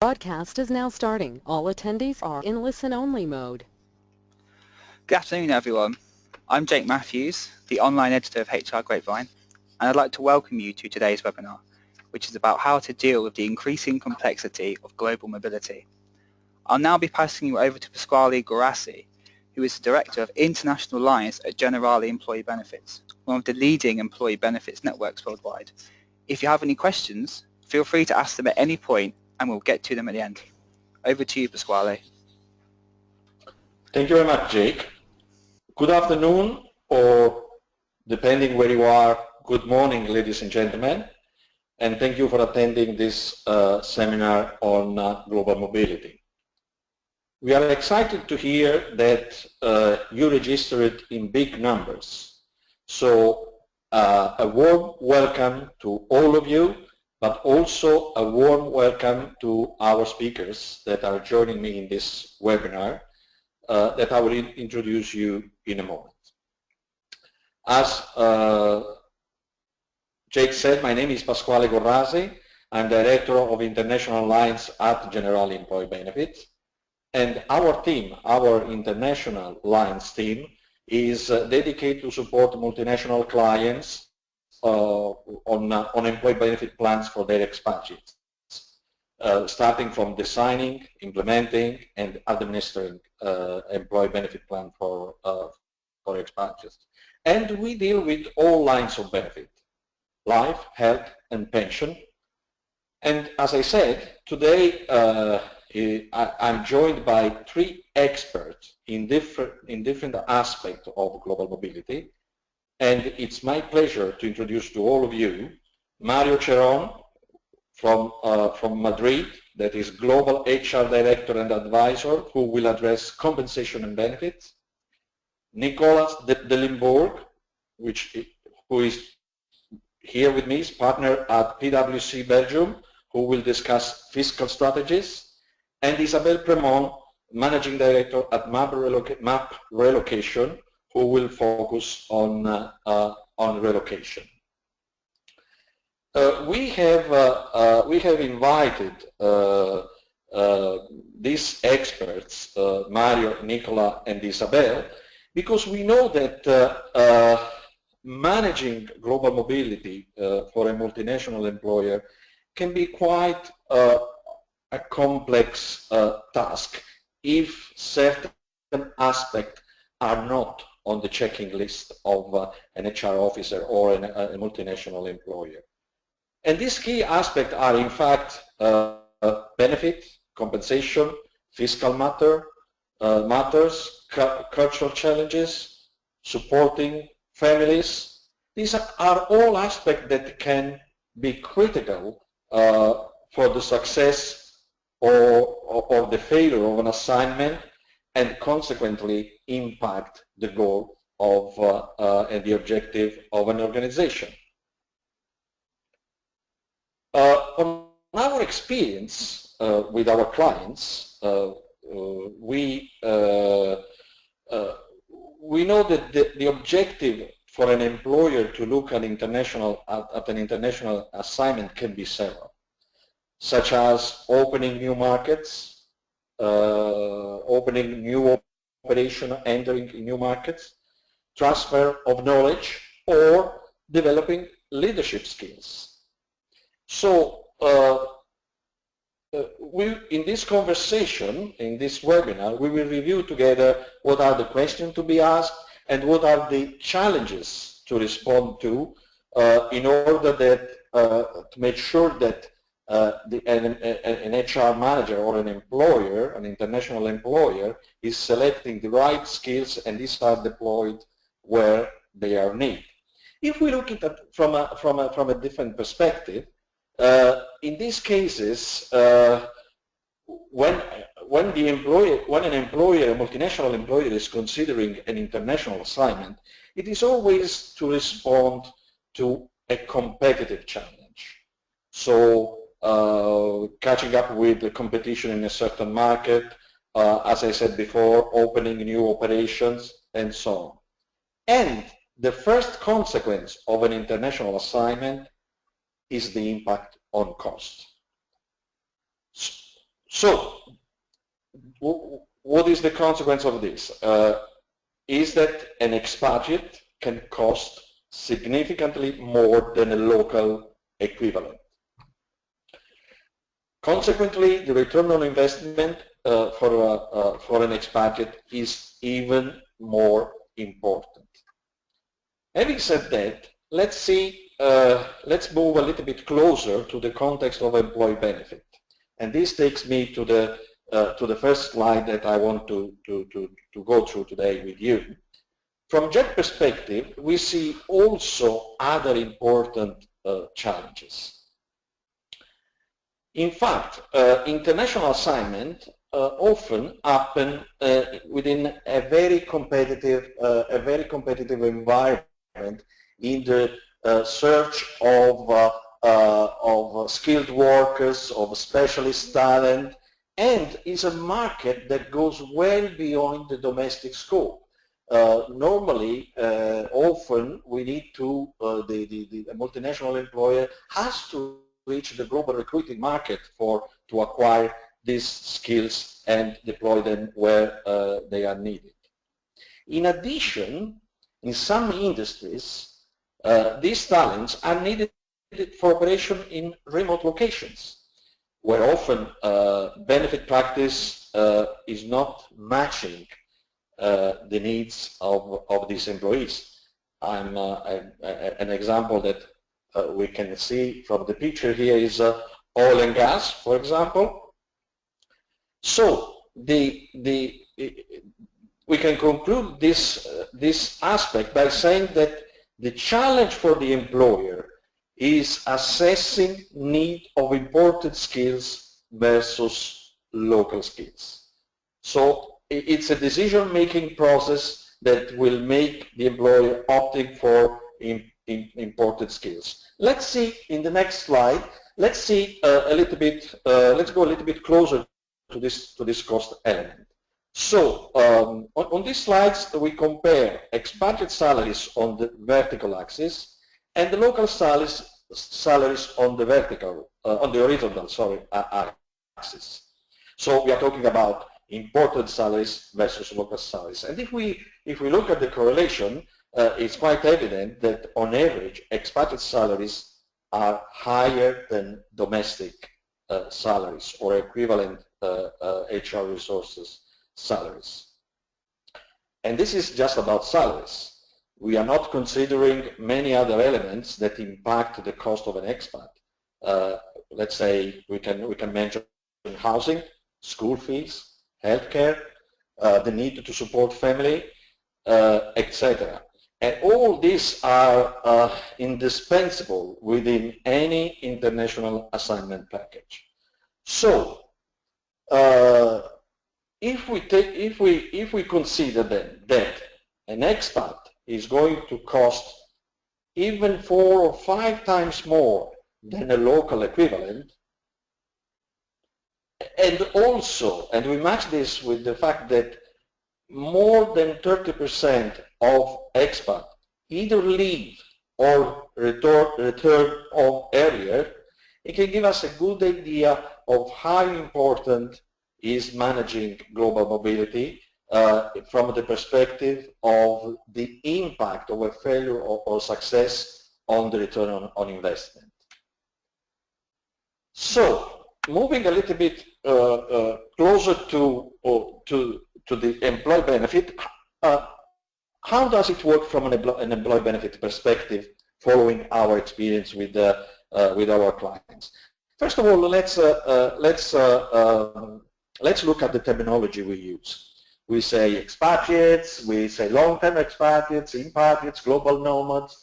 Broadcast is now starting. All attendees are in listen-only mode. Good afternoon, everyone. I'm Jake Matthews, the online editor of HR Grapevine, and I'd like to welcome you to today's webinar, which is about how to deal with the increasing complexity of global mobility. I'll now be passing you over to Pasquale Gorassi, who is the Director of International Alliance at Generali Employee Benefits, one of the leading employee benefits networks worldwide. If you have any questions, feel free to ask them at any point, and we'll get to them at the end. Over to you, Pasquale. Thank you very much, Jake. Good afternoon, or depending where you are, good morning, ladies and gentlemen, and thank you for attending this seminar on global mobility. We are excited to hear that you registered in big numbers. So a warm welcome to all of you, but also a warm welcome to our speakers that are joining me in this webinar that I will introduce you in a moment. As Jake said, my name is Pasquale Gorassi. I'm Director of International Alliance at Generali Employee Benefits. And our team, our International Alliance team, is dedicated to support multinational clients on employee benefit plans for their expatriates, starting from designing, implementing, and administering employee benefit plan for expatriates. And we deal with all lines of benefit: life, health, and pension. And as I said, today I'm joined by three experts in different aspects of global mobility. And it's my pleasure to introduce to all of you Mario Ceron from Madrid, that is Global HR Director and Advisor, who will address compensation and benefits. Nicolas de Limburg, who is here with me, is partner at PwC Belgium, who will discuss fiscal strategies. And Isabelle Premont, Managing Director at MAP Relocation, who will focus on relocation. We have invited these experts, Mario, Nicola, and Isabel, because we know that managing global mobility for a multinational employer can be quite a complex task if certain aspects are not on the checking list of an HR officer or a multinational employer. And these key aspects are, in fact, benefit, compensation, fiscal matters, cultural challenges, supporting families. These are all aspects that can be critical for the success or the failure of an assignment, and consequently impact the goal of and the objective of an organization. On our experience with our clients, we know that the objective for an employer to look at an international assignment can be several, such as opening new markets, opening new operation, entering new markets, transfer of knowledge, or developing leadership skills. So in this conversation, in this webinar, we will review together what are the questions to be asked and what are the challenges to respond to in order that to make sure that an HR manager or an employer, an international employer, is selecting the right skills and these are deployed where they are needed. If we look at it from a different perspective, in these cases, when an employer, a multinational employer, is considering an international assignment, it is always to respond to a competitive challenge. So catching up with the competition in a certain market, as I said before, opening new operations, and so on. And the first consequence of an international assignment is the impact on cost. So, what is the consequence of this? Is that an expatriate can cost significantly more than a local equivalent. Consequently, the return on investment for an expatriate is even more important. Having said that, let's move a little bit closer to the context of employee benefit. And this takes me to the first slide that I want to go through today with you. From JET perspective, we see also other important challenges. In fact, international assignment often happen within a very competitive environment in the search of skilled workers, of specialist talent, and is a market that goes well beyond the domestic scope. Normally, often we need to, the multinational employer has to reach the global recruiting market to acquire these skills and deploy them where they are needed. In addition, in some industries, these talents are needed for operation in remote locations, where often benefit practice is not matching the needs of these employees. An example that we can see from the picture here is oil and gas, for example. So we can conclude this aspect by saying that the challenge for the employer is assessing need of imported skills versus local skills. So it's a decision-making process that will make the employer opting for imported skills. Let's see in the next slide. Let's see let's go a little bit closer to this cost element. So on these slides we compare expatriate salaries on the vertical axis and the local salaries on the horizontal axis. So we are talking about imported salaries versus local salaries. And if we look at the correlation, it's quite evident that on average expatriate salaries are higher than domestic salaries or equivalent HR resources salaries. And this is just about salaries. We are not considering many other elements that impact the cost of an expat. Let's say we can mention housing, school fees, healthcare, the need to support family, etc. And all these are indispensable within any international assignment package. So if we consider then that an expat is going to cost even 4 or 5 times more than a local equivalent, and we match this with the fact that more than 30% of expats either leave or return home earlier, it can give us a good idea of how important is managing global mobility from the perspective of the impact of a failure or success on the return on investment. So, moving a little bit closer to the employee benefit, how does it work from an employee benefit perspective following our experience with our clients? First of all, let's look at the terminology we use. We say expatriates, we say long-term expatriates, impatriates, global nomads,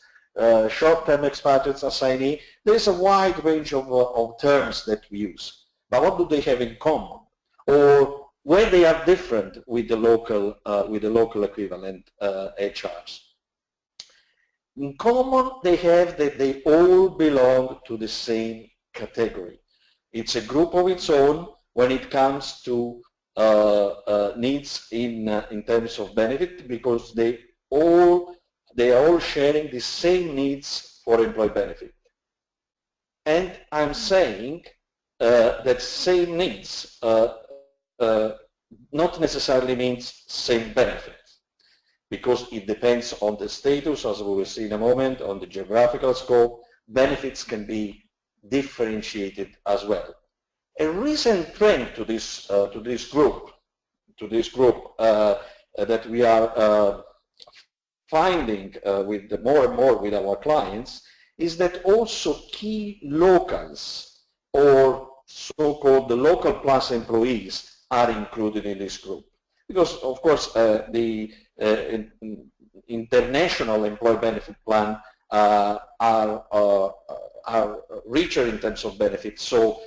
short-term expatriates, assignee. There's a wide range of terms that we use. But what do they have in common? Or where they are different with the local equivalent HRs? In common, they have that they all belong to the same category. It's a group of its own when it comes to needs in terms of benefit, because they are all sharing the same needs for employee benefit. And I'm saying that same needs not necessarily means same benefits, because it depends on the status, as we will see in a moment, on the geographical scope. Benefits can be differentiated as well. A recent trend to this group that we are finding with more and more with our clients is that also key locals, or so-called the local plus employees, are included in this group. Because of course the international employee benefit plan are richer in terms of benefits. So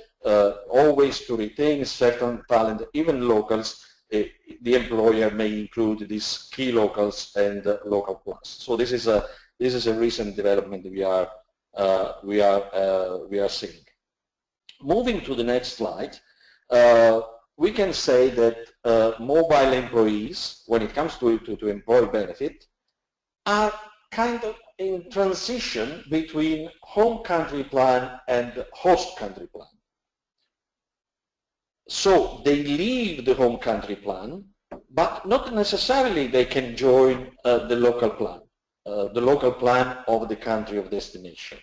always to retain certain talent, even locals, the employer may include these key locals and local plus. So this is a recent development we are seeing. Moving to the next slide, we can say that mobile employees, when it comes to employee benefit, are kind of in transition between home country plan and host country plan. So they leave the home country plan, but not necessarily they can join the local plan of the country of destination,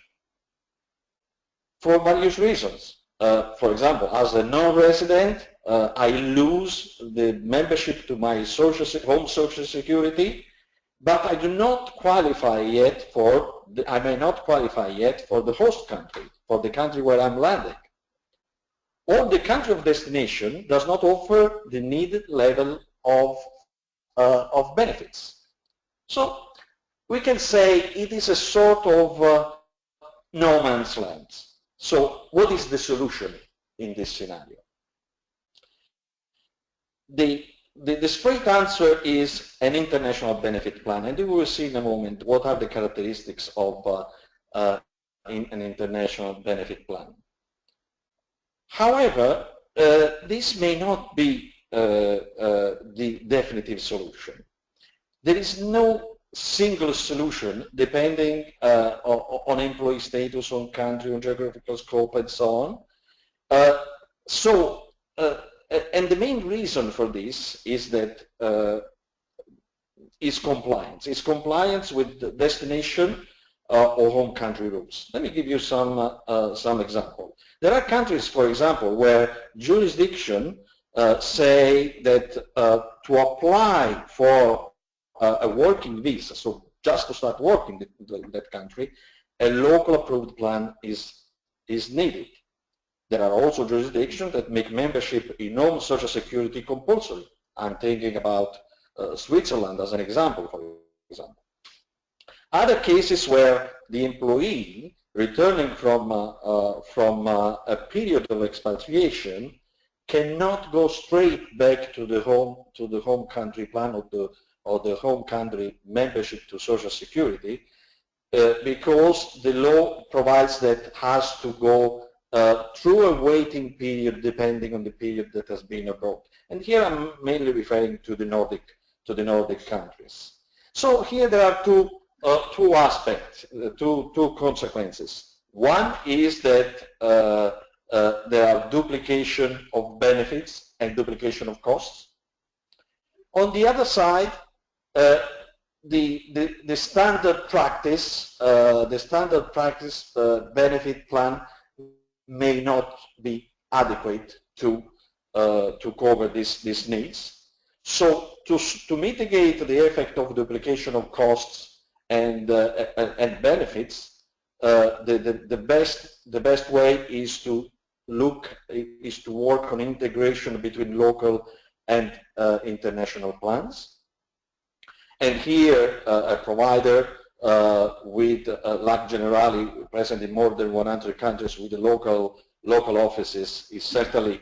for various reasons. For example, as a non-resident, I lose the membership to my home social security, but I do not qualify yet for I may not qualify yet for the host country, for the country where I'm landing. Or the country of destination does not offer the needed level of benefits. So we can say it is a sort of no man's land. So what is the solution in this scenario? The straight answer is an international benefit plan, and we will see in a moment what are the characteristics of an international benefit plan. However, this may not be the definitive solution. There is no single solution depending on employee status, on country, on geographical scope, and so on. And the main reason for this is that is compliance. It's compliance with the destination or home country rules. Let me give you some example. There are countries, for example, where jurisdiction say that to apply for a working visa, so just to start working in that country, a local approved plan is needed. There are also jurisdictions that make membership in home social security compulsory. I'm thinking about Switzerland as an example, for example. Other cases where the employee returning from a period of expatriation cannot go straight back to the home country plan or the home country membership to Social Security because the law provides that has to go through a waiting period depending on the period that has been abroad. And here I'm mainly referring to the Nordic countries. So here there are two aspects, two consequences. One is that there are duplication of benefits and duplication of costs. On the other side, the standard practice, benefit plan may not be adequate to cover these needs. So to mitigate the effect of duplication of costs and benefits, the best way is to work on integration between local and international plans. And here, a provider with like Generali, present in more than 100 countries with the local offices, is certainly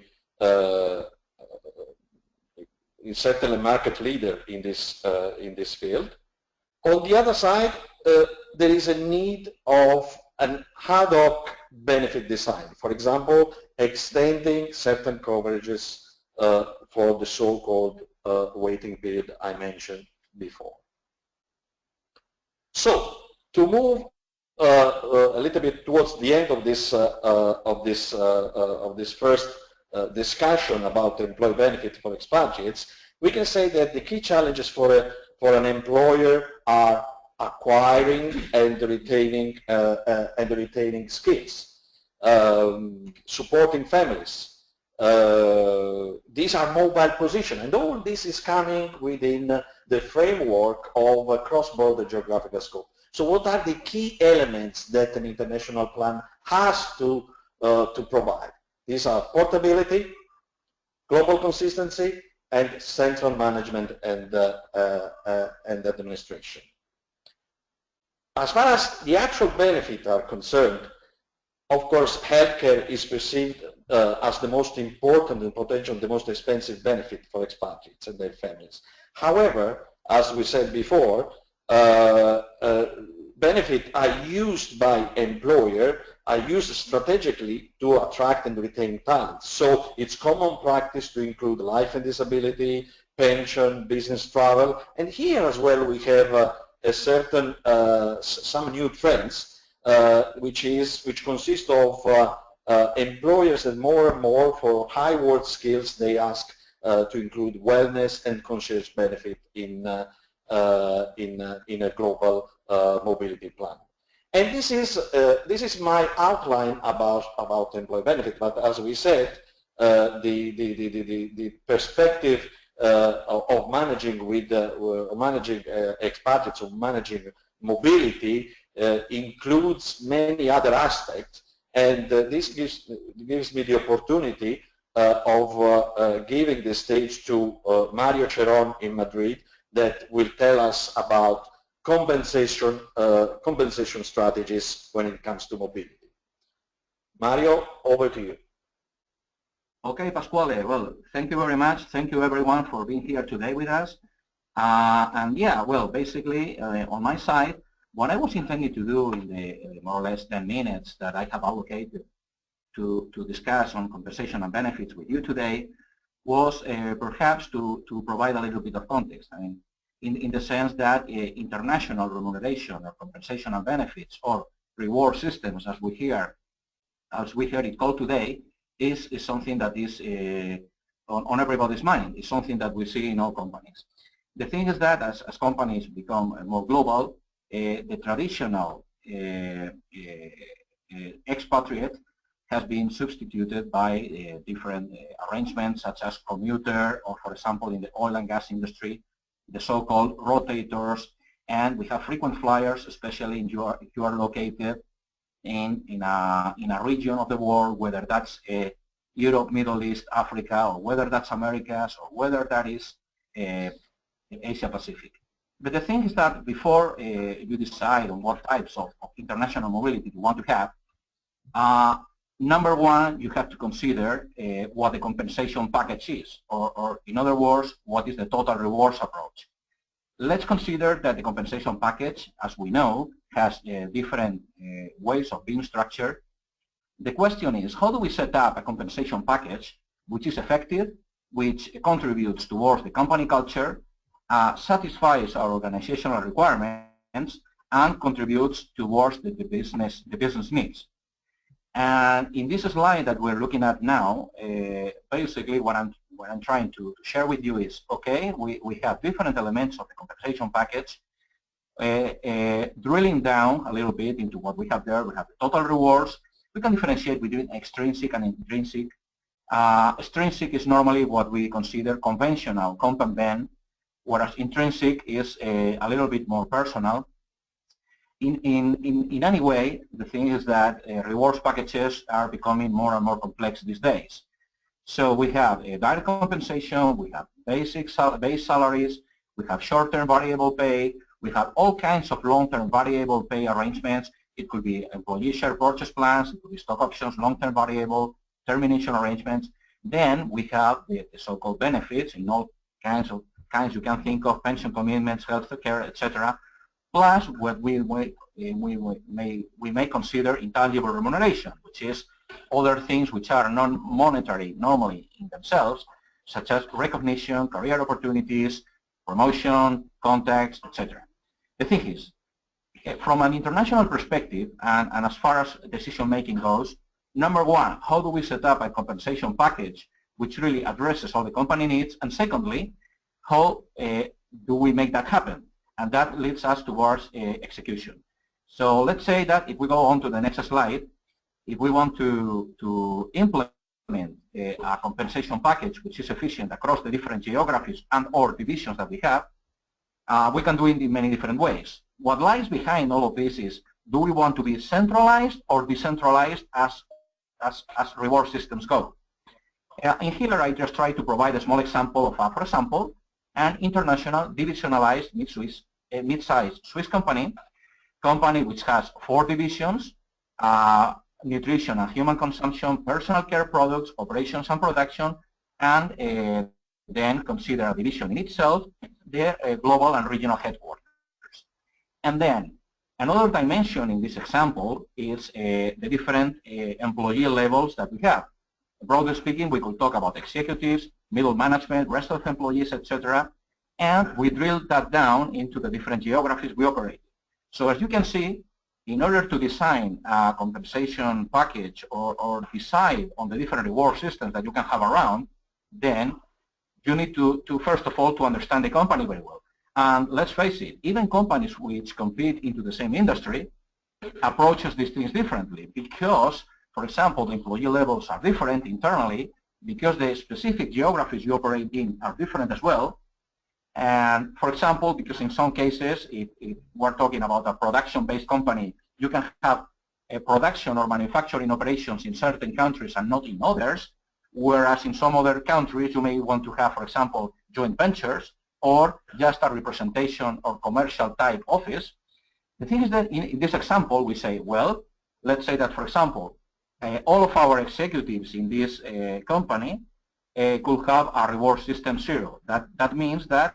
a market leader in this field. On the other side, there is a need of an ad hoc benefit design. For example, extending certain coverages for the so-called waiting period I mentioned before. So, to move a little bit towards the end of this first discussion about employee benefit for expatriates, we can say that the key challenges for an employer are acquiring and retaining skills, supporting families. These are mobile positions, and all this is coming within the framework of a cross-border geographical scope. So what are the key elements that an international plan has to provide? These are portability, global consistency, and central management and administration. As far as the actual benefits are concerned, of course, healthcare is perceived as the most important and potentially the most expensive benefit for expatriates and their families. However, as we said before, benefits are used by employer, are used strategically to attract and retain talent. So it's common practice to include life and disability, pension, business travel, and here as well we have a certain some new trends, which consist of employers and more for high work skills they ask to include wellness and concierge benefit in a global mobility plan. And this is my outline about employee benefit. But as we said, the perspective of managing managing expatriates, or managing mobility, includes many other aspects, and this gives me the opportunity of giving the stage to Mario Cheron in Madrid, that will tell us about compensation strategies when it comes to mobility. Mario, over to you. Okay, Pasquale. Well, thank you very much. Thank you everyone for being here today with us. And yeah, well, basically on my side, what I was intending to do in the more or less 10 minutes that I have allocated to discuss on compensation and benefits with you today was perhaps to provide a little bit of context. I mean, in the sense that international remuneration or compensation and benefits, or reward systems as we hear it called today, is something that is on everybody's mind. It's something that we see in all companies. The thing is that as companies become more global, the traditional expatriate has been substituted by different arrangements, such as commuter, or for example in the oil and gas industry, the so-called rotators, and we have frequent flyers, especially if you are located in a region of the world, whether that's Europe, Middle East, Africa, or whether that's Americas, or whether that is Asia Pacific. But the thing is that before you decide on what types of international mobility you want to have, number one, you have to consider what the compensation package is, or in other words, what is the total rewards approach. Let's consider that the compensation package, as we know, has different ways of being structured. The question is, how do we set up a compensation package which is effective, which contributes towards the company culture, satisfies our organizational requirements, and contributes towards the business needs? And in this slide that we're looking at now, basically what I'm trying to share with you is, okay, we have different elements of the compensation package. Drilling down a little bit into what we have there, we have the total rewards. We can differentiate between extrinsic and intrinsic. Extrinsic is normally what we consider conventional, comp and ben, whereas intrinsic is a little bit more personal. In any way, the thing is that rewards packages are becoming more and more complex these days. So we have direct compensation, we have base salaries, we have short-term variable pay, we have all kinds of long-term variable pay arrangements. It could be employee share purchase plans, it could be stock options, long-term variable, termination arrangements. Then we have the so-called benefits in all kinds you can think of, pension commitments, health care, etc. Plus what we may consider intangible remuneration, which is other things which are non-monetary normally in themselves, such as recognition, career opportunities, promotion, contacts, etc. The thing is, From an international perspective, and as far as decision-making goes, number one, how do we set up a compensation package which really addresses all the company needs? And secondly, how do we make that happen? And that leads us towards execution. So let's say that if we go on to the next slide, if we want to implement a compensation package which is efficient across the different geographies and or divisions that we have, we can do it in many different ways. What lies behind all of this is, do we want to be centralized or decentralized as reward systems go? In here, I just try to provide a small example of, for example, an international divisionalized mid-sized Swiss company which has 4 divisions, nutrition and human consumption, personal care products, operations and production, and then consider a division in itself, their global and regional headquarters. And then another dimension in this example is the different employee levels that we have. Broadly speaking, we could talk about executives, middle management, rest of employees, etc. And we drilled that down into the different geographies we operate. So as you can see, in order to design a compensation package or decide on the different reward systems that you can have around, then you need to first of all, to understand the company very well. And let's face it, even companies which compete into the same industry approaches these things differently because, for example, the employee levels are different internally because the specific geographies you operate in are different as well. And for example, because in some cases, if we're talking about a production-based company, you can have a production or manufacturing operations in certain countries and not in others, whereas in some other countries you may want to have, for example, joint ventures or just a representation or commercial type office. The thing is that in this example we say, well, let's say that, for example, all of our executives in this company could have a reward system 0. That means that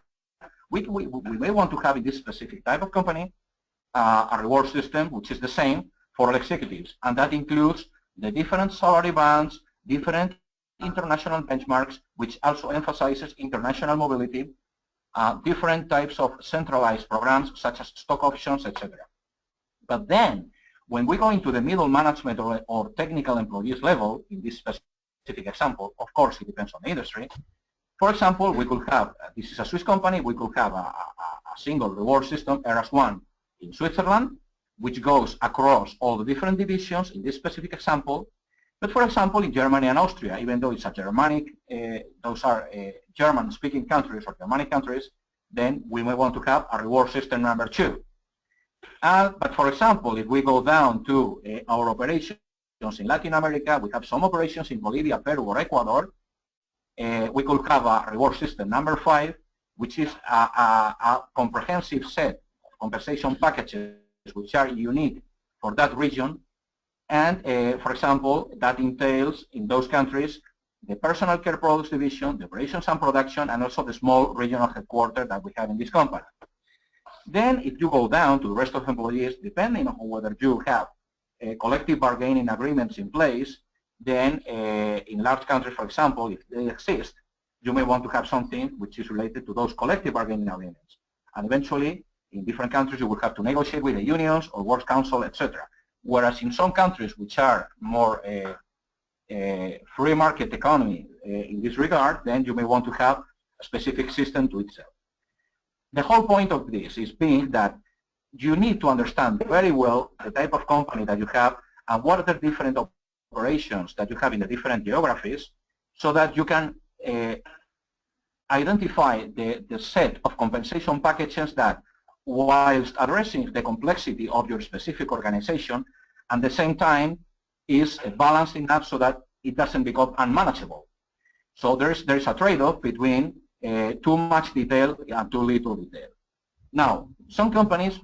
we may want to have in this specific type of company a reward system which is the same for all executives, and that includes the different salary bands, different international benchmarks, which also emphasizes international mobility, different types of centralized programs such as stock options, etc. But then, when we go into the middle management or technical employees level, in this specific example, of course it depends on the industry. For example, we could have, this is a Swiss company, we could have a single reward system, ERAS-1, in Switzerland, which goes across all the different divisions in this specific example. But for example, in Germany and Austria, even though it's a Germanic, those are German-speaking countries or Germanic countries, then we may want to have a reward system number 2. But for example, if we go down to our operations in Latin America, we have some operations in Bolivia, Peru, or Ecuador. We could have a reward system number 5, which is a comprehensive set of compensation packages which are unique for that region. And for example, that entails in those countries the personal care products division, the operations and production, and also the small regional headquarters that we have in this company. Then if you go down to the rest of employees, depending on whether you have collective bargaining agreements in place, then in large countries, for example, if they exist, you may want to have something which is related to those collective bargaining agreements. And eventually, in different countries, you will have to negotiate with the unions or works council, etc. Whereas in some countries which are more free market economy in this regard, then you may want to have a specific system to itself. The whole point of this is being that you need to understand very well the type of company that you have and what are the different operations that you have in the different geographies so that you can identify the set of compensation packages that, whilst addressing the complexity of your specific organization, at the same time is balanced enough so that it doesn't become unmanageable. So there's a trade-off between too much detail and too little detail. Now, some companies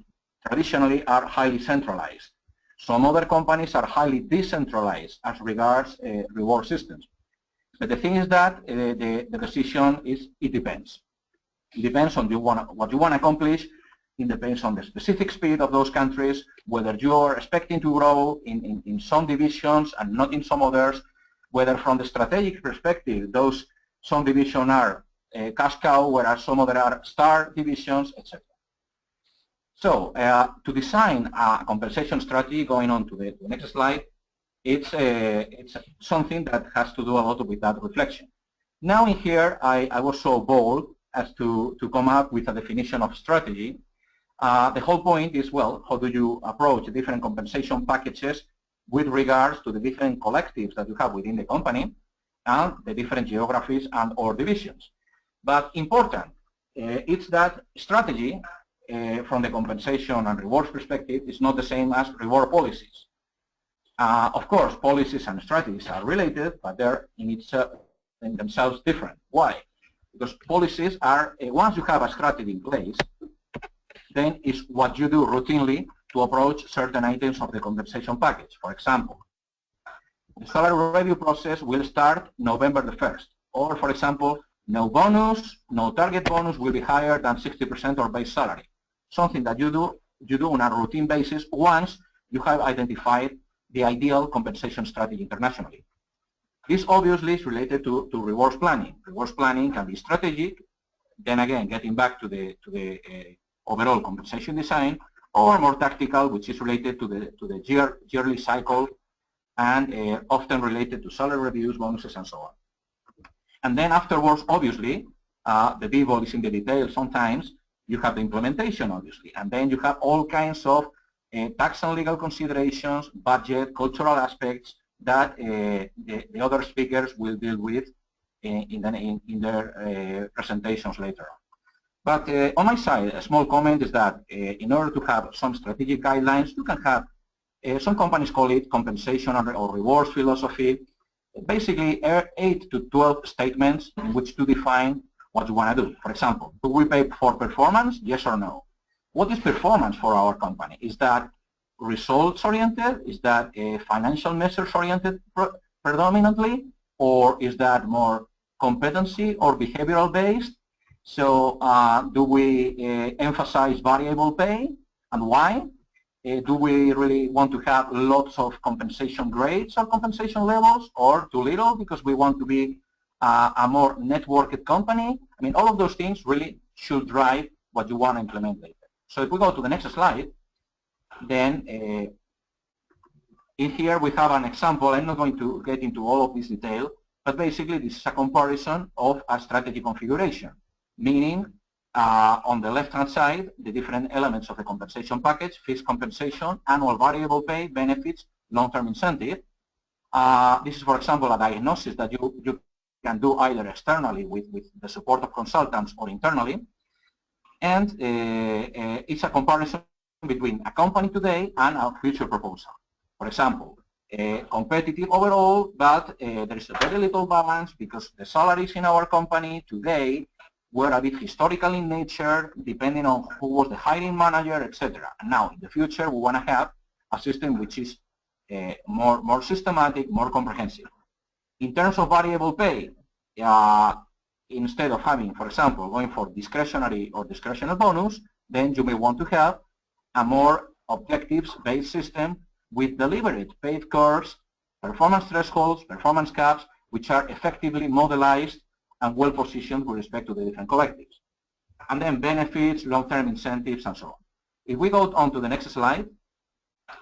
traditionally are highly centralized. Some other companies are highly decentralized as regards reward systems. But the thing is that the decision is, it depends. It depends on what you want to accomplish. It depends on the specific speed of those countries, whether you are expecting to grow in some divisions and not in some others, whether from the strategic perspective, some divisions are cash cow, whereas some other are star divisions, etc. So to design a compensation strategy, going on to the next slide, it's something that has to do a lot with that reflection. Now in here, I was so bold as to come up with a definition of strategy. The whole point is, well, how do you approach different compensation packages with regards to the different collectives that you have within the company and the different geographies and or divisions. But important, it's that strategy from the compensation and rewards perspective is not the same as reward policies. Of course, policies and strategies are related, but they're in themselves different. Why? Because policies are, once you have a strategy in place, then it's what you do routinely to approach certain items of the compensation package. For example, the salary review process will start November the 1st. Or, for example, no bonus, no target bonus will be higher than 60% of base salary. Something that you do on a routine basis once you have identified the ideal compensation strategy internationally. This obviously is related to rewards planning. Rewards planning can be strategic, then again, getting back to the overall compensation design, or more tactical, which is related to the yearly cycle and often related to salary reviews, bonuses, and so on. And then afterwards, obviously, the devil is in the details sometimes. You have the implementation, obviously, and then you have all kinds of tax and legal considerations, budget, cultural aspects that the other speakers will deal with in their presentations later on. But on my side, a small comment is that in order to have some strategic guidelines, you can have, some companies call it compensation or rewards philosophy, basically 8 to 12 statements in which to define what you want to do. For example, do we pay for performance? Yes or no? What is performance for our company? Is that results-oriented? Is that financial measures-oriented predominantly? Or is that more competency or behavioral-based? So do we emphasize variable pay, and why? Do we really want to have lots of compensation grades or compensation levels, or too little because we want to be a more networked company? I mean, all of those things really should drive what you want to implement later. So if we go to the next slide, then in here we have an example. I'm not going to get into all of this detail, but basically this is a comparison of a strategy configuration, meaning on the left-hand side, the different elements of the compensation package: fixed compensation, annual variable pay, benefits, long-term incentive. This is, for example, a diagnosis that you can do either externally with the support of consultants or internally. And it's a comparison between a company today and a future proposal. For example, competitive overall, but there is a very little balance because the salaries in our company today were a bit historical in nature, depending on who was the hiring manager, etc. And now, in the future, we want to have a system which is more systematic, more comprehensive. In terms of variable pay, instead of having, for example, going for discretionary or discretional bonus, then you may want to have a more objectives-based system with deliberate paid curves, performance thresholds, performance caps, which are effectively modelized and well-positioned with respect to the different collectives. And then benefits, long-term incentives, and so on. If we go on to the next slide,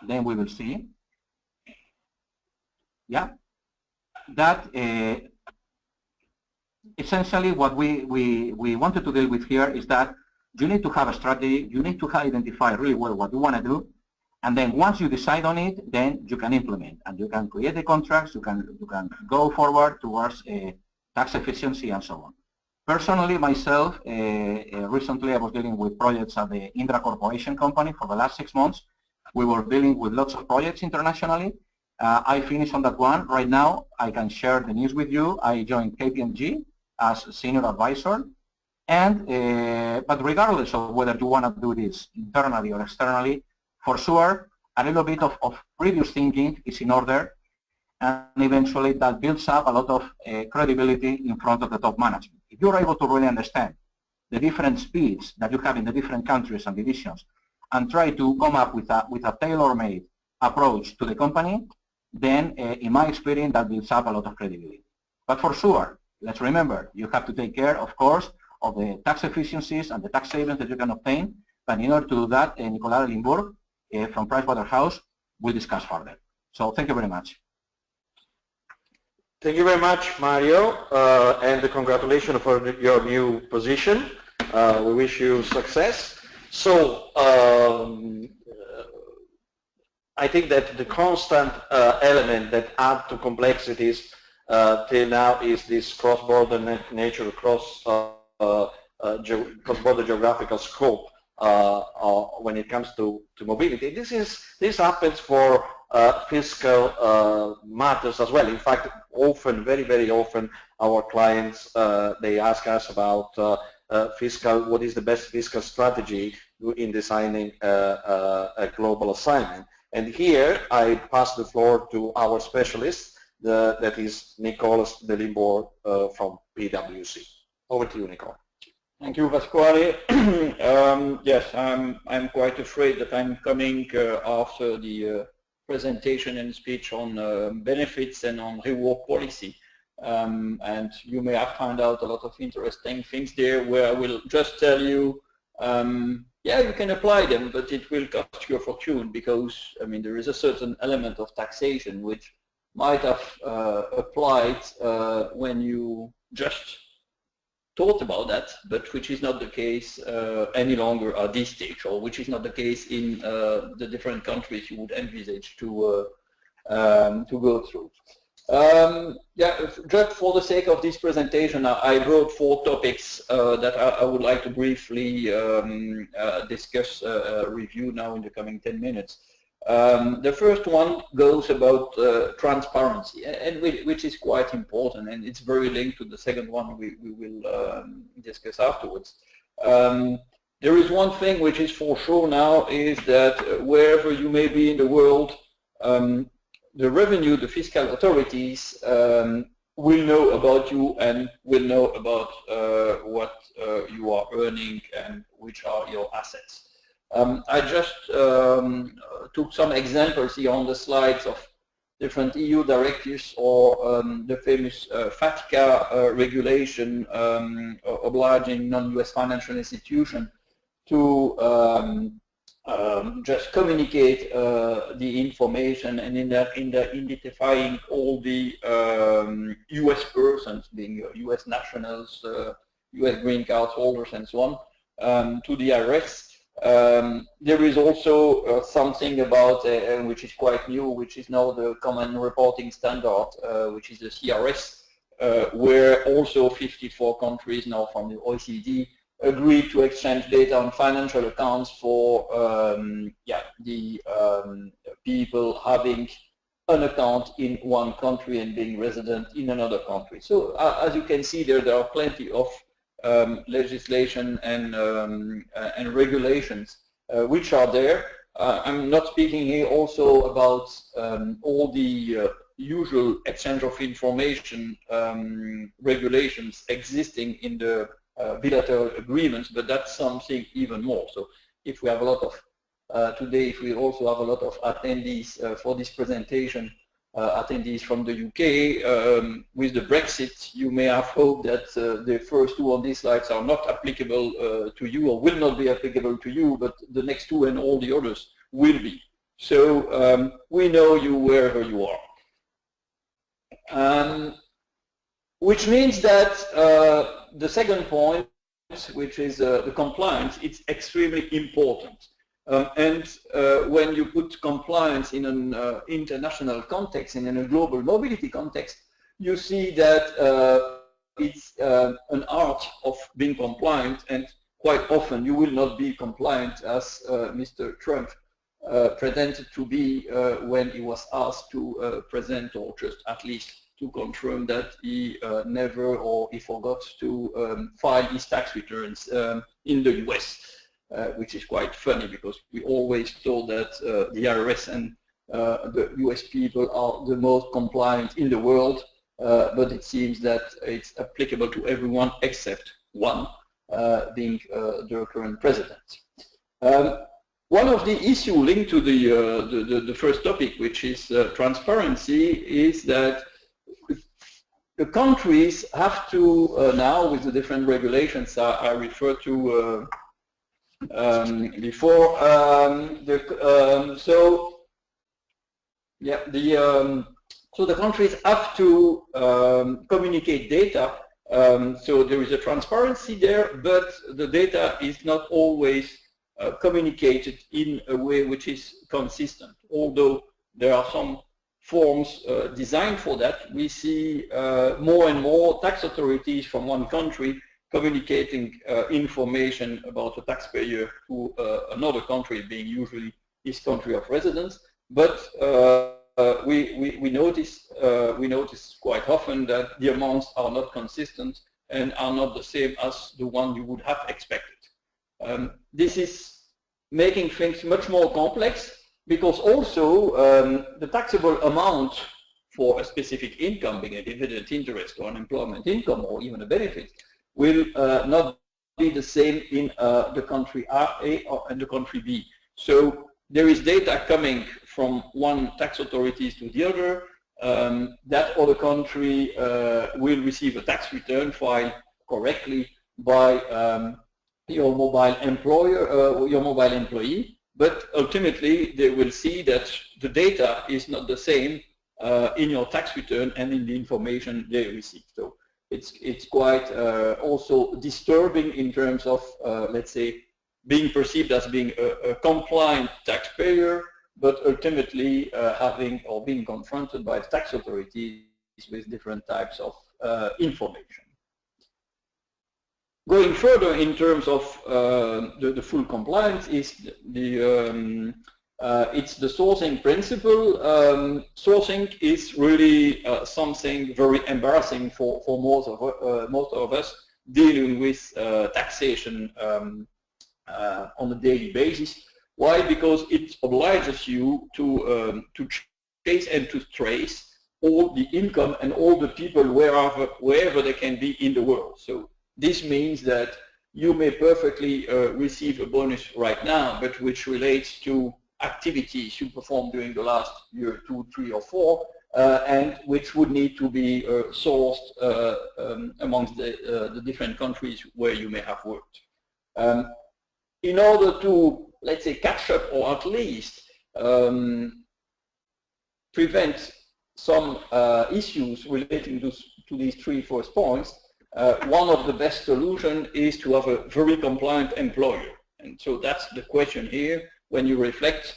then we will see, that essentially what we wanted to deal with here is that you need to have a strategy, you need to identify really well what you want to do, and then once you decide on it, then you can implement, and you can create the contracts, you can go forward towards tax efficiency and so on. Personally, myself, recently I was dealing with projects at the Indra Corporation company for the last 6 months. We were dealing with lots of projects internationally. I finished on that one. Right now, I can share the news with you. I joined KPMG as senior advisor. And but regardless of whether you want to do this internally or externally, for sure, a little bit of previous thinking is in order, and eventually that builds up a lot of credibility in front of the top management. If you're able to really understand the different speeds that you have in the different countries and divisions, and try to come up with a tailor-made approach to the company, then in my experience, that builds up a lot of credibility. But for sure, let's remember, you have to take care, of course, of the tax efficiencies and the tax savings that you can obtain, But in order to do that, Nicolas Limbourg from Pricewaterhouse will discuss further. So thank you very much. Thank you very much, Mario, and congratulations for your new position. We wish you success. So I think that the constant element that adds to complexities till now is this cross-border nature, cross-border geographical scope when it comes to mobility. This happens for fiscal matters as well. In fact, often, very often, our clients they ask us about what is the best fiscal strategy in designing a global assignment. And here I pass the floor to our specialist, that is Nicolas de Limbourg from PwC. Over to you, Nicole. Thank you, Pasquale. Yes, I'm quite afraid that I'm coming after the presentation and speech on benefits and on reward policy. And you may have found out a lot of interesting things there where I will just tell you, yeah, you can apply them, but it will cost you a fortune because, I mean, there is a certain element of taxation which might have applied when you just thought about that, but which is not the case any longer at this stage, or which is not the case in the different countries you would envisage to go through. Yeah, just for the sake of this presentation, I wrote 4 topics that I would like to briefly discuss, review now in the coming 10 minutes. The first one goes about transparency, and which is quite important, and it's very linked to the second one we will discuss afterwards. There is one thing which is for sure now, is that wherever you may be in the world, the fiscal authorities will know about you and will know about what you are earning and which are your assets. I just took some examples here on the slides of different EU directives or the famous FATCA regulation obliging non-US financial institutions to just communicate the information, and in identifying all the US persons, being US nationals, US green card holders and so on, to the IRS. There is also something about, which is quite new, which is now the Common Reporting Standard, which is the CRS, where also 54 countries now from the OECD agreed to exchange data on financial accounts for the people having an account in one country and being resident in another country. So as you can see there are plenty of legislation and regulations which are there. I'm not speaking here also about all the usual exchange of information regulations existing in the bilateral agreements, but that's something even more. So if we have a lot of, today if we also have a lot of attendees for this presentation, attendees from the UK, with the Brexit, you may have hoped that the first 2 on these slides are not applicable to you, or will not be applicable to you, but the next 2 and all the others will be. So we know you wherever you are. Which means that the second point, which is the compliance, it's extremely important. When you put compliance in an international context, in a global mobility context, you see that it's an art of being compliant, and quite often you will not be compliant, as Mr. Trump pretended to be when he was asked to present, or just at least to confirm that he never, or he forgot to file his tax returns in the US, which is quite funny because we always thought that the IRS and the US people are the most compliant in the world, but it seems that it's applicable to everyone except one, being the current president. One of the issues linked to the first topic, which is transparency, is that the countries have to now, with the different regulations I refer to before. So the countries have to communicate data. So there is a transparency there, but the data is not always communicated in a way which is consistent. Although there are some forms designed for that, we see more and more tax authorities from one country communicating information about a taxpayer to another country, being usually his country of residence. But we notice quite often that the amounts are not consistent and are not the same as the one you would have expected. This is making things much more complex, because also the taxable amount for a specific income, being a dividend interest or unemployment income or even a benefit, will not be the same in the country A and the country B. So there is data coming from one tax authorities to the other. That other country will receive a tax return filed correctly by your mobile employer, your mobile employee, but ultimately they will see that the data is not the same in your tax return and in the information they receive. So it's quite also disturbing in terms of, let's say, being perceived as being a compliant taxpayer, but ultimately having or being confronted by the tax authorities with different types of information. Going further in terms of the full compliance is it's the sourcing principle. Sourcing is really something very embarrassing for most of us dealing with taxation on a daily basis. Why? Because it obliges you to chase and to trace all the income and all the people wherever they can be in the world. So this means that you may perfectly receive a bonus right now, but which relates to activities you performed during the last year, 2, 3, or 4, and which would need to be sourced amongst the different countries where you may have worked. In order to, let's say, catch up or at least prevent some issues relating to these 3 first points, one of the best solutions is to have a very compliant employer. And so that's the question here. When you reflect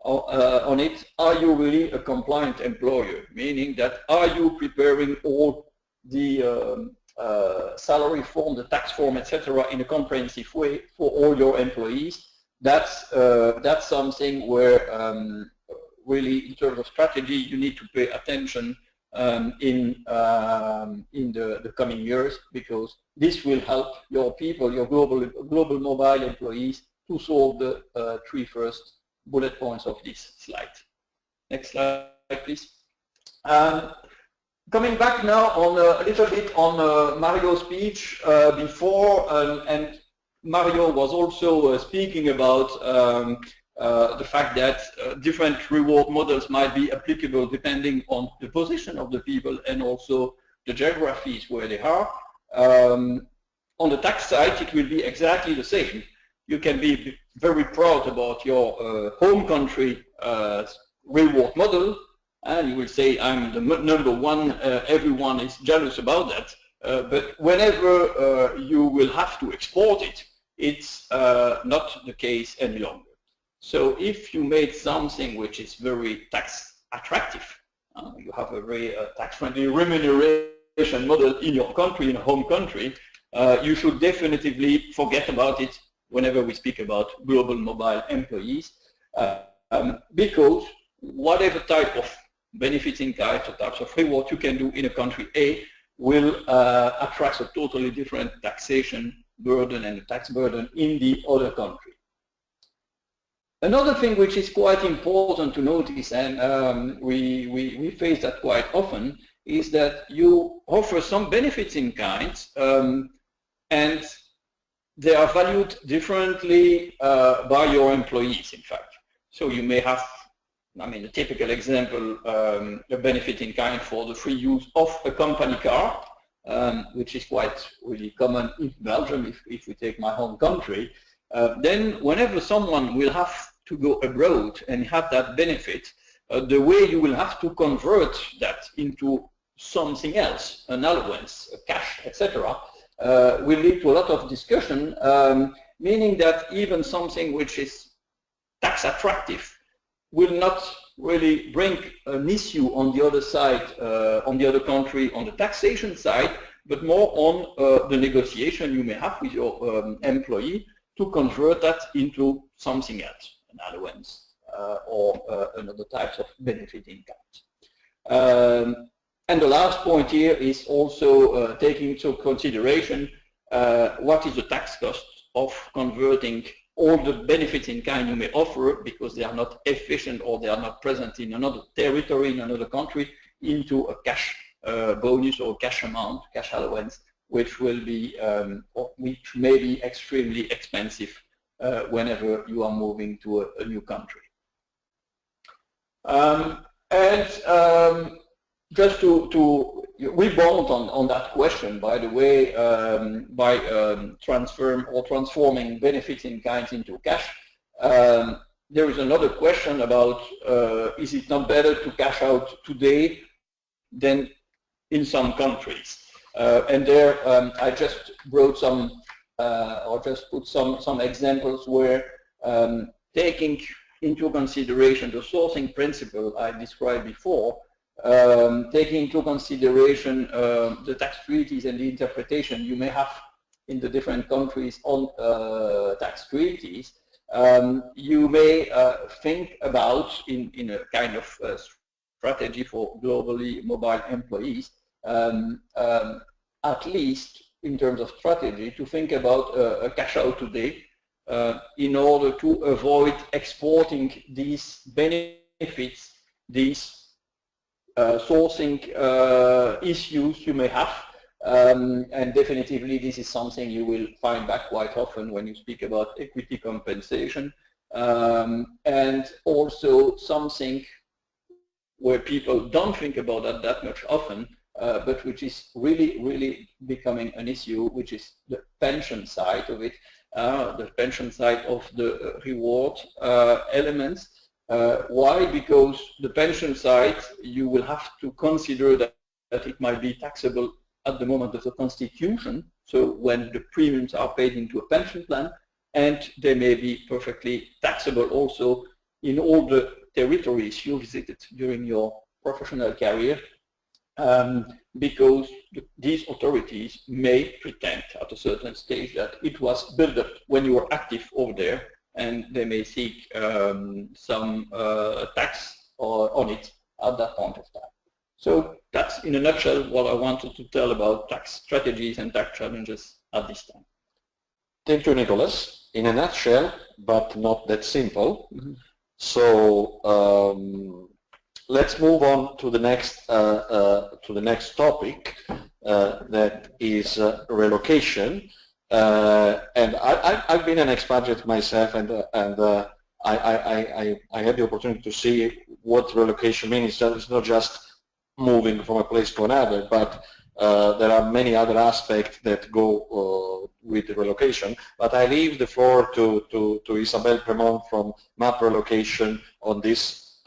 on it, are you really a compliant employer? Meaning that are you preparing all the salary form, the tax form, etc., in a comprehensive way for all your employees? That's something where really, in terms of strategy, you need to pay attention in the coming years, because this will help your people, your global mobile employees, to solve the 3 first bullet points of this slide. Next slide, please. Coming back now on a little bit on Mario's speech before, and Mario was also speaking about the fact that different reward models might be applicable depending on the position of the people and also the geographies where they are. On the tax side, it will be exactly the same. You can be very proud about your home country reward model, and you will say, I'm the number 1, everyone is jealous about that. But whenever you will have to export it, it's not the case any longer. So if you made something which is very tax attractive, you have a very tax-friendly remuneration model in your country, in a home country, you should definitively forget about it whenever we speak about global mobile employees, because whatever type of benefiting types or types of reward you can do in a country A will attract a totally different taxation burden and tax burden in the other country. Another thing which is quite important to notice, and we face that quite often, is that you offer some benefits in kind, and they are valued differently by your employees, in fact. So you may have, I mean, a typical example, a benefit in kind for the free use of a company car, which is quite really common in Belgium, if we take my home country. then whenever someone will have to go abroad and have that benefit, the way you will have to convert that into something else, an allowance, a cash, etc., will lead to a lot of discussion, meaning that even something which is tax attractive will not really bring an issue on the other side, on the other country, on the taxation side, but more on the negotiation you may have with your employee to convert that into something else, an allowance or another types of benefit in kind. And the last point here is also taking into consideration what is the tax cost of converting all the benefits in kind you may offer, because they are not efficient or they are not present in another territory, in another country, into a cash bonus or cash amount, cash allowance, which will be, which may be extremely expensive whenever you are moving to a new country. Just to rebound on that question, by the way, by transforming benefits in kind into cash, there is another question about is it not better to cash out today than in some countries? And there I just brought some, or just put some examples where taking into consideration the sourcing principle I described before, taking into consideration the tax treaties and the interpretation you may have in the different countries on tax treaties, you may think about, in a kind of strategy for globally mobile employees, at least in terms of strategy, to think about a cash out today in order to avoid exporting these benefits, these sourcing issues you may have, and definitively this is something you will find back quite often when you speak about equity compensation, and also something where people don't think about that much often, but which is really becoming an issue, which is the pension side of it, the pension side of the reward elements. Why? Because the pension side, you will have to consider that it might be taxable at the moment of the constitution, so when the premiums are paid into a pension plan, and they may be perfectly taxable also in all the territories you visited during your professional career, because these authorities may pretend at a certain stage that it was built up when you were active over there, and they may seek some tax on it at that point of time. So that's in a nutshell what I wanted to tell about tax strategies and tax challenges at this time. Thank you, Nicholas. In a nutshell, but not that simple. Mm-hmm. So let's move on to the next topic, that is relocation. And I've been an expatriate myself, and I had the opportunity to see what relocation means. It's not just moving from a place to another, but there are many other aspects that go with the relocation. But I leave the floor to Isabelle Premont from MAP Relocation on this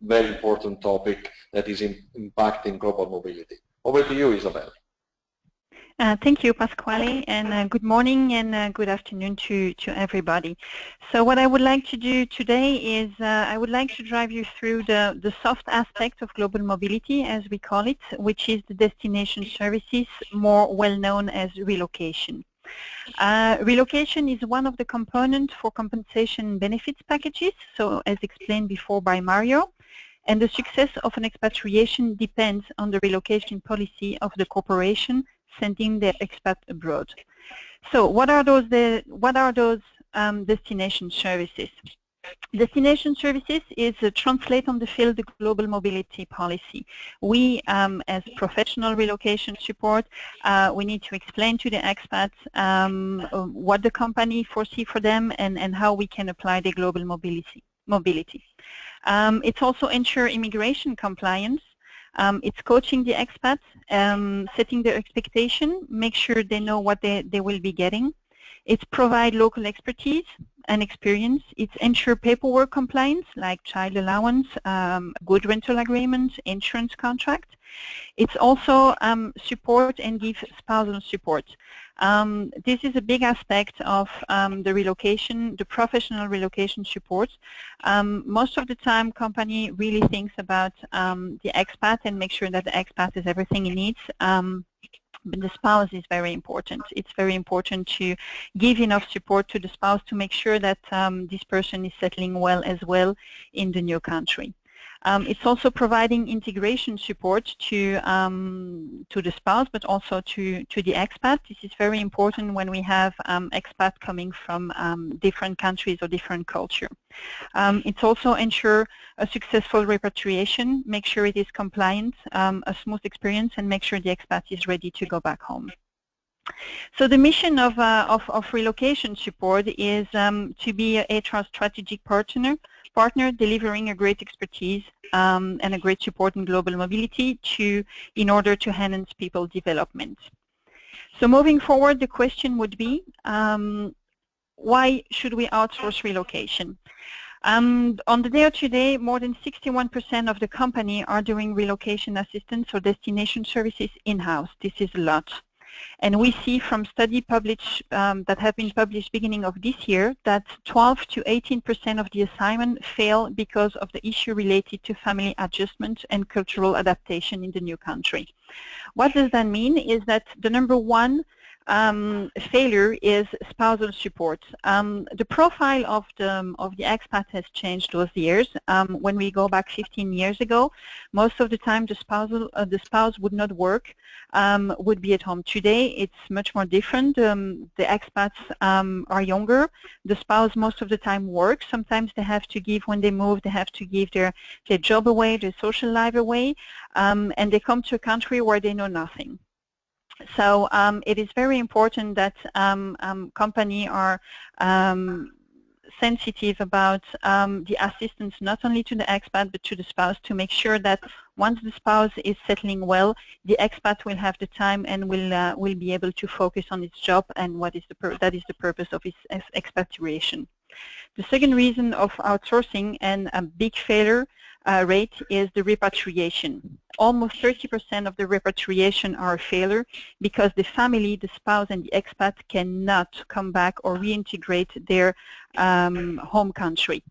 very important topic that is impacting global mobility. Over to you, Isabelle. Thank you, Pasquale, and good morning and good afternoon to everybody. So what I would like to do today is I would like to drive you through the soft aspect of global mobility, as we call it, which is the destination services, more well known as relocation. Relocation is one of the components for compensation benefits packages, so as explained before by Mario, and the success of an expatriation depends on the relocation policy of the corporation sending their expat abroad. So what are those destination services? Destination services is a translate on the field the global mobility policy. We, as professional relocation support, we need to explain to the expats what the company foresee for them and how we can apply the global mobility. It's also ensure immigration compliance. It's coaching the expats, setting their expectation, make sure they know what they will be getting. It's provide local expertise and experience. It's ensure paperwork compliance, like child allowance, good rental agreements, insurance contract. It's also support and give spousal support. This is a big aspect of the relocation, the professional relocation support. Most of the time, company really thinks about the expat and make sure that the expat has everything he needs. But the spouse is very important. It's very important to give enough support to the spouse to make sure that this person is settling well as well in the new country. It's also providing integration support to the spouse, but also to the expat. This is very important when we have expat coming from different countries or different culture. It's also ensure a successful repatriation, make sure it is compliant, a smooth experience, and make sure the expat is ready to go back home. So the mission of relocation support is to be a HR strategic partner delivering a great expertise and a great support in global mobility in order to enhance people development. So moving forward, the question would be, why should we outsource relocation? On the day-to-day, more than 61% of the company are doing relocation assistance or destination services in-house. This is a lot. And we see from study published that have been published beginning of this year that 12 to 18% of the assignment fail because of the issue related to family adjustment and cultural adaptation in the new country. What does that mean is that the number one failure is spousal support. The profile of the expat has changed those years. When we go back 15 years ago, most of the time the spouse would not work, would be at home. Today it's much more different. The expats are younger. The spouse most of the time works. Sometimes they have to give, when they move, they have to give their job away, their social life away, and they come to a country where they know nothing. So it is very important that companies are sensitive about the assistance not only to the expat but to the spouse, to make sure that once the spouse is settling well, the expat will have the time and will be able to focus on its job and that is the purpose of its expatriation. The second reason of outsourcing and a big failure rate is the repatriation. Almost 30% of the repatriation are a failure because the family, the spouse and the expat cannot come back or reintegrate their home country.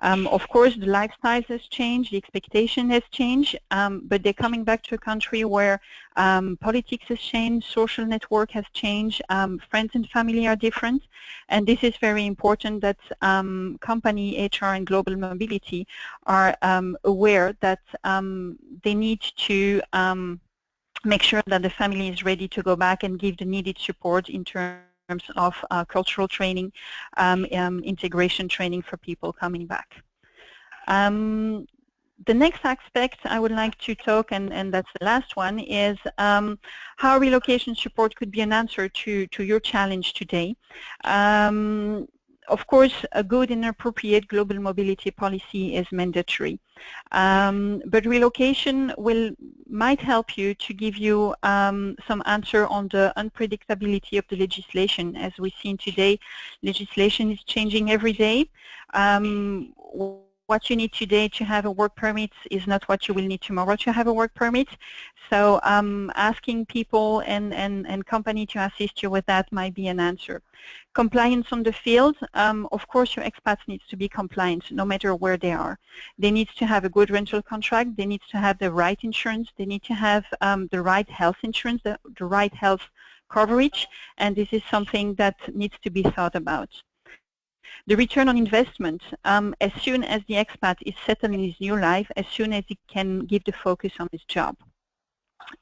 Of course, the lifestyle has changed, the expectation has changed, but they're coming back to a country where politics has changed, social network has changed, friends and family are different, and this is very important that company, HR and global mobility are aware that they need to make sure that the family is ready to go back and give the needed support in terms of cultural training, integration training for people coming back. The next aspect I would like to talk, and that's the last one, is how relocation support could be an answer to your challenge today. Of course, a good and appropriate global mobility policy is mandatory, but relocation might help you to give you some answer on the unpredictability of the legislation. As we've seen today, legislation is changing every day. What you need today to have a work permit is not what you will need tomorrow to have a work permit. So asking people and company to assist you with that might be an answer. Compliance on the field, of course your expats needs to be compliant no matter where they are. They need to have a good rental contract, they need to have the right insurance, they need to have the right health insurance, the right health coverage, and this is something that needs to be thought about. The return on investment, as soon as the expat is settled in his new life, as soon as he can give the focus on his job.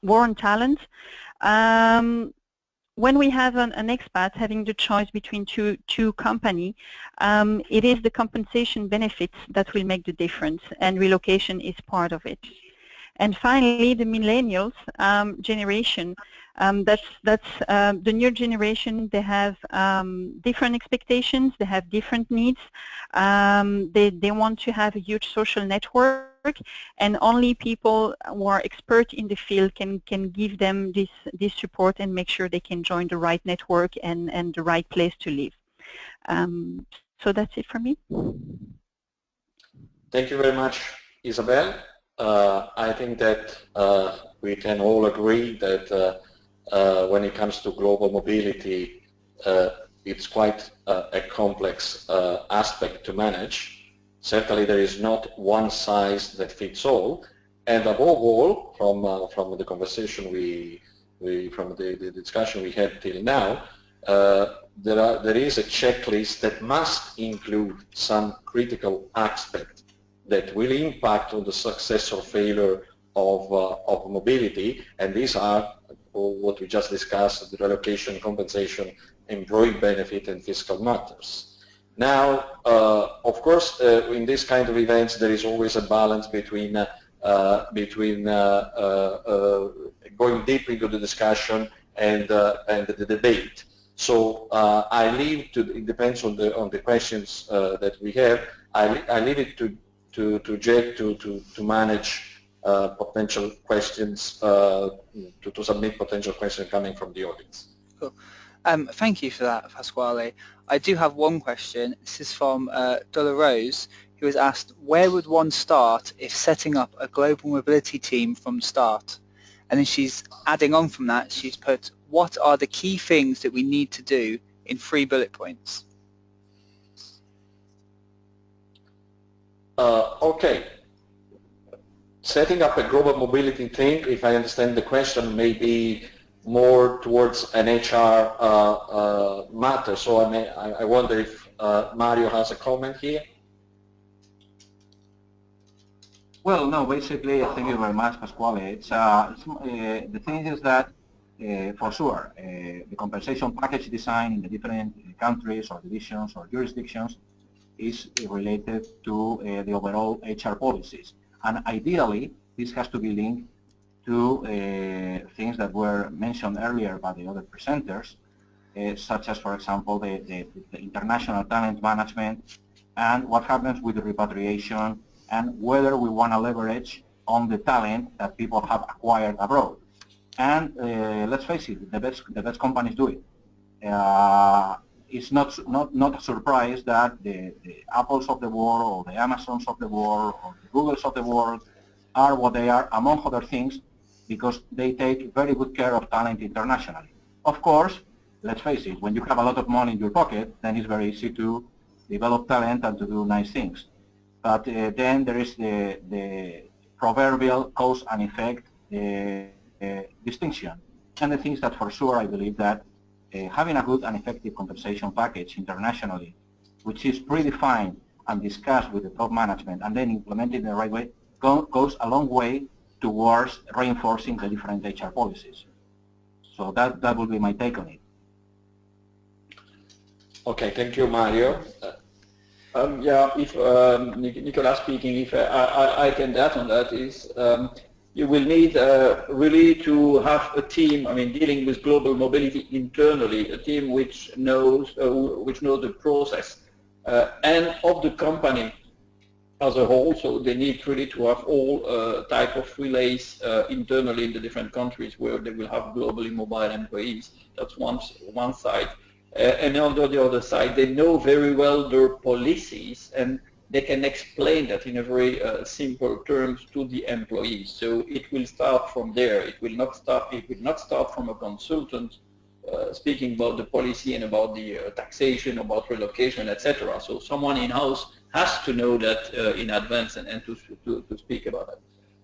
War on talent. When we have an expat having the choice between two companies, it is the compensation benefits that will make the difference, and relocation is part of it. And finally, the millennials generation, That's the new generation. They have different expectations. They have different needs. They want to have a huge social network, and only people who are expert in the field can give them this support and make sure they can join the right network and the right place to live. So that's it for me. Thank you very much, Isabel. I think that we can all agree that when it comes to global mobility, it's quite a complex aspect to manage. Certainly there is not one size that fits all, and above all, from the conversation from the discussion we had till now, there is a checklist that must include some critical aspect that will impact on the success or failure of mobility, and these are what we just discussed: the relocation, compensation, employee benefit, and fiscal matters. Now, of course, in this kind of events, there is always a balance between going deep into the discussion and the debate. So I leave to, it depends on the questions that we have. I leave it to Jack to manage potential questions, to submit potential questions coming from the audience. Cool. Thank you for that, Pasquale. I do have one question. This is from Dolores, who has asked, where would one start if setting up a global mobility team from the start? And then she's adding on from that, she's put, what are the key things that we need to do in 3 bullet points? Okay. Setting up a global mobility team, if I understand the question, may be more towards an HR matter. So I wonder if Mario has a comment here. Well, no, basically, thank you very much, Pasquale. The thing is that, for sure, the compensation package design in the different countries or divisions or jurisdictions is related to the overall HR policies. And ideally, this has to be linked to things that were mentioned earlier by the other presenters, such as, for example, the international talent management and what happens with the repatriation and whether we want to leverage on the talent that people have acquired abroad. And let's face it, the best companies do it. It's not a surprise that the Apples of the world or the Amazons of the world or the Googles of the world are what they are, among other things, because they take very good care of talent internationally. Of course, let's face it, when you have a lot of money in your pocket, then it's very easy to develop talent and to do nice things. But then there is the proverbial cause and effect distinction. And the things that for sure I believe that having a good and effective compensation package internationally, which is predefined and discussed with the top management and then implemented in the right way, goes a long way towards reinforcing the different HR policies. So that would be my take on it. Okay, thank you, Mario. Yeah, if Nicolas speaking, if I can add on that is you will need really to have a team. I mean, dealing with global mobility internally, a team which knows the process and of the company as a whole. So they need really to have all type of relays internally in the different countries where they will have globally mobile employees. That's one side. And on the other side, they know very well their policies and they can explain that in a very simple terms to the employees. So it will start from there. It will not start from a consultant speaking about the policy and about the taxation, about relocation, etc. So someone in-house has to know that in advance and to speak about it.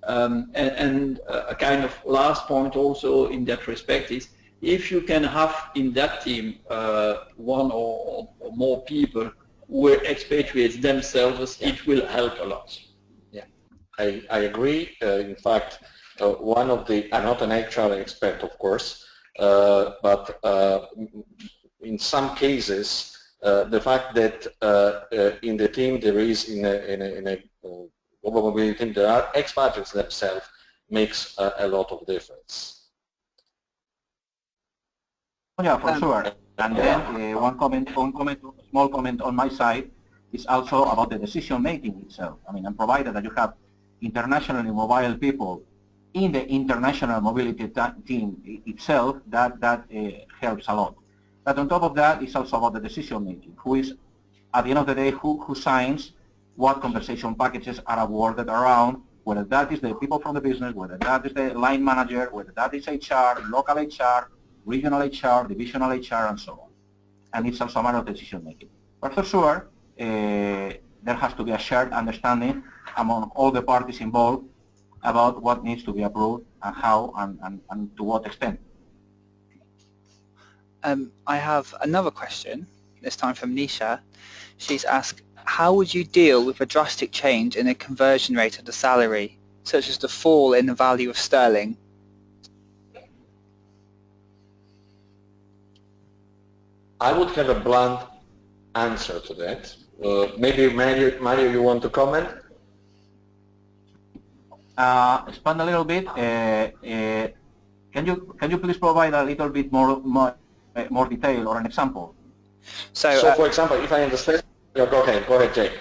And a kind of last point also in that respect is, if you can have in that team one or more people who are expatriates themselves, it will help a lot. Yeah, I agree. In fact, one of the, I'm not an HR expert, of course, but in some cases, the fact that in the team there is, in a global mobility team, there are expatriates themselves makes a lot of difference. Yeah, for sure. And then one small comment on my side is also about the decision making itself. I mean, and provided that you have internationally mobile people in the international mobility team itself, that helps a lot. But on top of that, it's also about the decision making. Who is, at the end of the day, who signs what compensation packages are awarded around, whether that is the people from the business, whether that is the line manager, whether that is HR, local HR, regional HR, divisional HR, and so on. And it's also a matter of decision making. But for sure, there has to be a shared understanding among all the parties involved about what needs to be approved and how and to what extent. I have another question, this time from Nisha. She's asked, how would you deal with a drastic change in the conversion rate of the salary, such as the fall in the value of sterling? I would have a blunt answer to that. Maybe Mario, you want to comment? Expand a little bit. Can you please provide a little bit more detail or an example? So for example, if I understand, go ahead, Jake.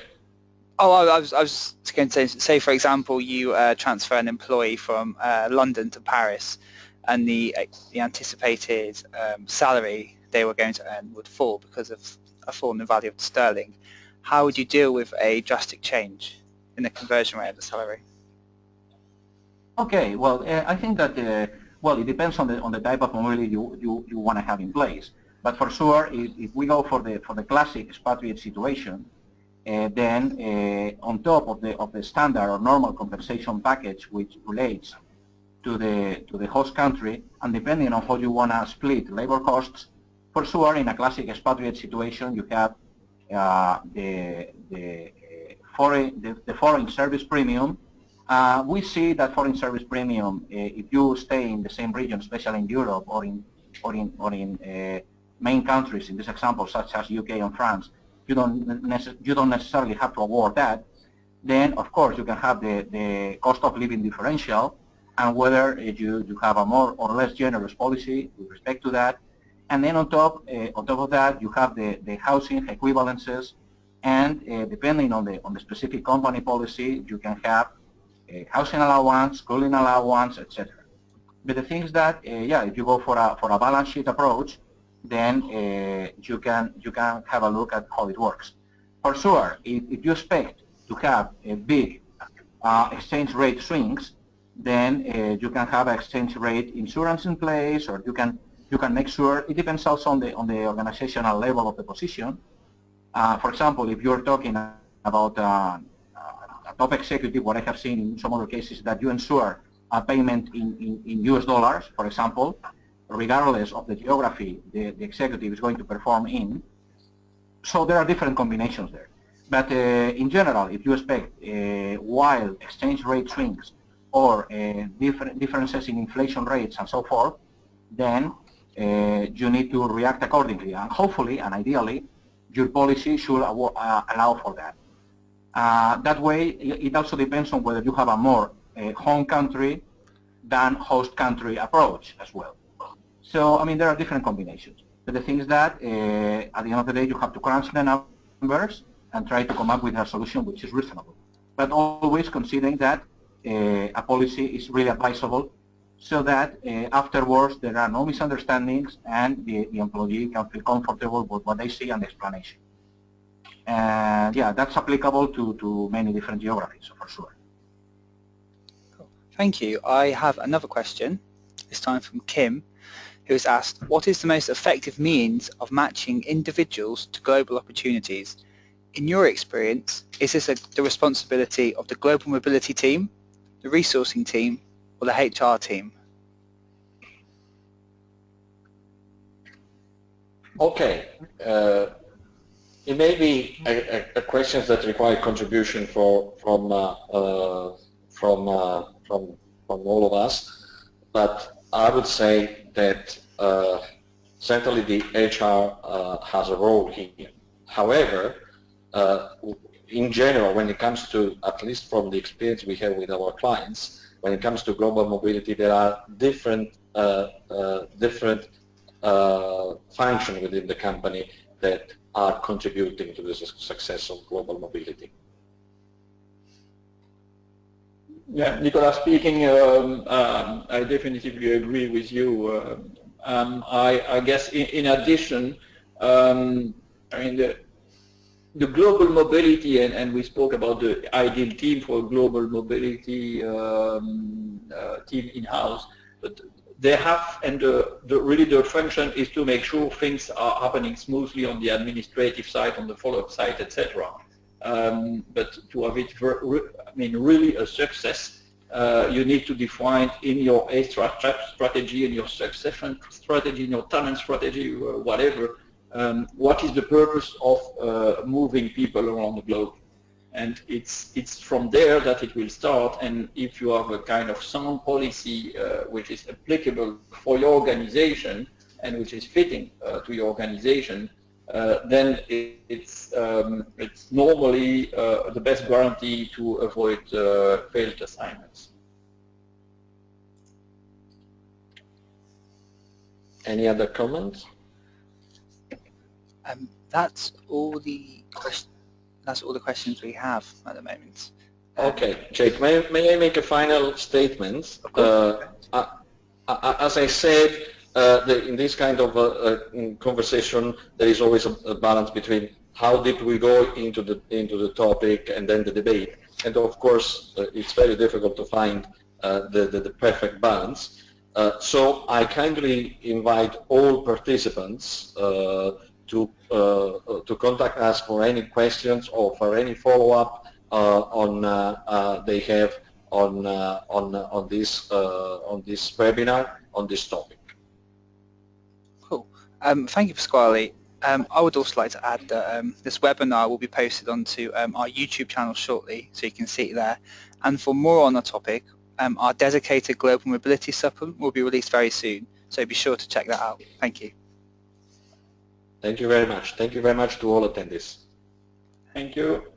Oh, I was going to say, for example, you transfer an employee from London to Paris, and the anticipated salary they were going to earn would fall because of a fall in the value of the sterling. How would you deal with a drastic change in the conversion rate of the salary? Okay, well, I think that well, it depends on the type of mobility you want to have in place. But for sure, if we go for the classic expatriate situation, then on top of the standard or normal compensation package which relates to the host country, and depending on how you want to split labor costs, for sure, in a classic expatriate situation, you have the foreign service premium. We see that foreign service premium, if you stay in the same region, especially in Europe or in main countries, in this example, such as UK and France, you don't necessarily have to award that. Then, of course, you can have the cost of living differential, and whether you have a more or less generous policy with respect to that. And then on top of that, you have the housing equivalences, and depending on the specific company policy, you can have housing allowance, schooling allowance, etc. But the thing is that, yeah, if you go for a balance sheet approach, then you can have a look at how it works. For sure, if you expect to have a big exchange rate swings, then you can have exchange rate insurance in place, or you can make sure. It depends also on the organizational level of the position. For example, if you're talking about a top executive, what I have seen in some other cases, that you ensure a payment in US dollars, for example, regardless of the geography the executive is going to perform in. So there are different combinations there. But in general, if you expect wild exchange rate swings or differences in inflation rates and so forth, then you need to react accordingly. And hopefully, and ideally, your policy should allow for that. That way, it also depends on whether you have a more home country than host country approach as well. So, I mean, there are different combinations. But the thing is that, at the end of the day, you have to crunch the numbers and try to come up with a solution which is reasonable. But always considering that a policy is really advisable, so that afterwards there are no misunderstandings and the employee can feel comfortable with what they see and the explanation. And yeah, that's applicable to many different geographies, for sure. Cool. Thank you. I have another question, this time from Kim, who has asked, what is the most effective means of matching individuals to global opportunities? In your experience, is this the responsibility of the global mobility team, the resourcing team, or the HR team? Okay. It may be a question that require contribution from all of us, but I would say that certainly the HR has a role here. However, in general, when it comes to, at least from the experience we have with our clients, when it comes to global mobility, there are different function within the company that are contributing to the success of global mobility. Yeah, Nicola speaking, I definitively agree with you. I guess in addition, I mean, the global mobility, and we spoke about the ideal team for global mobility team in-house, but they have, and really their function is to make sure things are happening smoothly on the administrative side, on the follow-up side, etc. But to have it, really a success, you need to define in your strategy, in your succession strategy, in your talent strategy, whatever, what is the purpose of moving people around the globe. And it's from there that it will start, and if you have a kind of sound policy which is applicable for your organization and which is fitting to your organization, then it's normally the best guarantee to avoid failed assignments. Any other comments? That's all the questions we have at the moment. Okay, Jake, may I make a final statement? As I said, in this kind of conversation, there is always a balance between how deep we go into the topic and then the debate. And of course, it's very difficult to find the perfect balance. So I kindly invite all participants to contact us for any questions or for any follow-up they have on this webinar on this topic. Cool. Thank you, Pasquale. I would also like to add that this webinar will be posted onto our YouTube channel shortly, so you can see it there. And for more on the topic, our dedicated global mobility supplement will be released very soon, so be sure to check that out. Thank you. Thank you very much. Thank you very much to all attendees. Thank you.